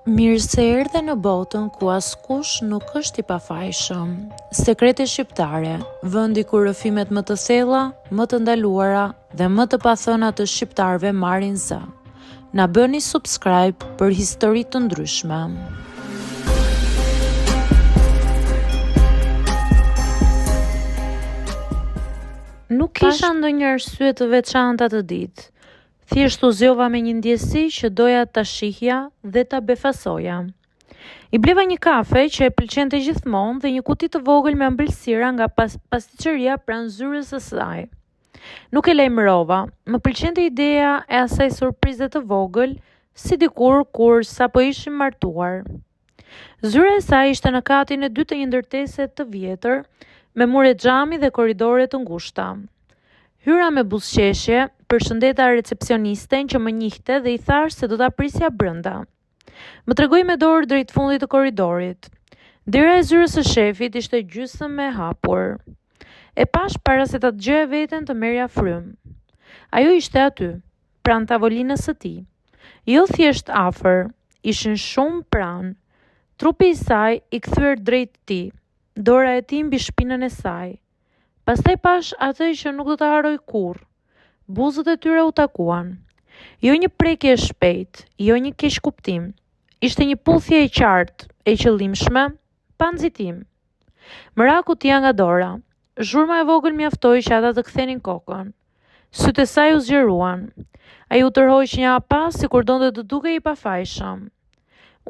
Mirë se erdhe në botën ku askush nuk është i pafajshëm. Sekrete shqiptare, vendi ku rrëfimet më të thella, më të ndaluara dhe më të pathëna të shqiptarëve marrin zë. Na bëni subscribe për histori të ndryshme. Nuk kisha ndonjë arsye të veçantë atë ditë. Thjesht u zgjova me një ndjesi që doja ta shihja dhe ta befasoja. I bleva një kafe që e pëlqente gjithmonë dhe një kuti të vogël me ëmbëlsira nga pasticëria pranë zyrës së saj. Nuk e lajmërova, më pëlqente ideja e asaj surprize të vogël, si dikur kur sapo ishim martuar. Zyra e saj ishte në katin e dytë të një ndërtese të vjetër, me mure xhami dhe korridore të ngushta. Hyra me buzëqeshje, përshëndeta recepcionisten që më njihte dhe i thash se do ta prisja brenda. Më tregoi me dorë drejt fundit të korridorit. Dera e zyrës së shefit ishte gjysmë e hapur. E pash para se ta dëgjoja veten të merrja frym. Ajo ishte aty, pranë tavolinës së tij. Jo thjesht afër, ishin shumë pranë. Trupi i saj i kthyer drejt tij, dora e tij mbi shpinën e saj. Pastaj pash atë që nuk do ta haroj kurrë. Buzët e tyre u takuan. Jo një prekje e shpejtë, jo një keqkuptim. Ishte një puthje e qartë, e qëllimshme, pa nxitim. Mraku tia nga dora. Zhurma e vogël mjaftoi që ata të kthenin kokën. Sytë e saj u zgjeruan. Ai u tërhoq një hap pas sikur donte të dukej i pafajshëm.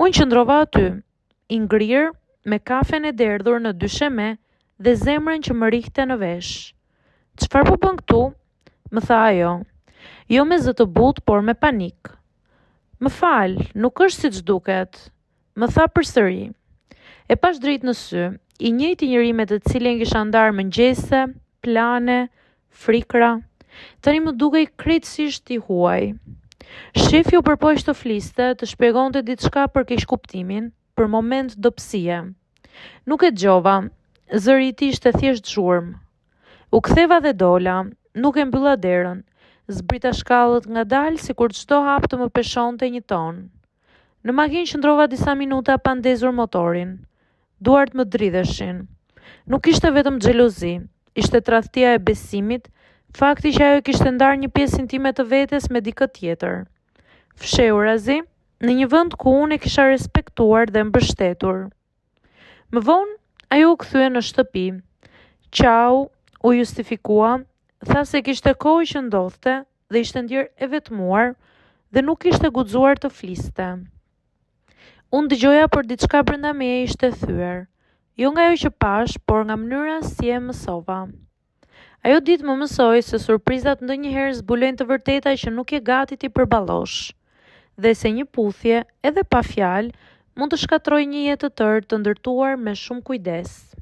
Unë qëndrova aty, i ngrirë, me kafen e derdhur në dysheme dhe zemrën që më rihte në vesh. Çfarë po bën këtu? Më tha ajo. Jo me zë të butë, por me panik. Më fal, nuk është siç duket, më tha përsëri. E pash drejt në sy, i njëjti njeri me të cilin kisha ndarë mëngjese, plane, frikra. Tani më dukej krejtësisht i huaj. Shefi u përpoq të fliste, të shpjegonte diçka për keqkuptimin, për moment dobësie. Nuk e dëgjova. Zëri i tij ishte thjesht zhurmë. U ktheva dhe dola, nuk e mbylla derën. Zbrita shkallët ngadalë sikur çdo hap të më peshonte një ton. Në makinë qëndrova disa minuta pa ndezur motorin. Duart më dridheshin. Nuk ishte vetëm xhelozi, ishte tradhtia e besimit, fakti që ajo kishte ndarë një pjesë intime të vetes me dikë tjetër. Fshehurazi, në një vend ku unë e kisha respektuar dhe mbështetur. Më vonë, ajo u kthye në shtëpi. Qau, u justifikua, tha se kishte kohë që ndodhte dhe ishte ndjer e vetmuar dhe nuk ishte guxuar të fliste. Unë dëgjoja për diçka brenda meje ishte thyer. Jo nga ajo që pash, por nga mënyra si e mësova. Ajo ditë më mësoi se surprizat ndonjëherë zbulojnë të vërteta që nuk je gati ti përballosh, dhe se një puthje, edhe pa fjalë, mund të shkatërrojë një jetë të tërë të ndërtuar me shumë kujdes.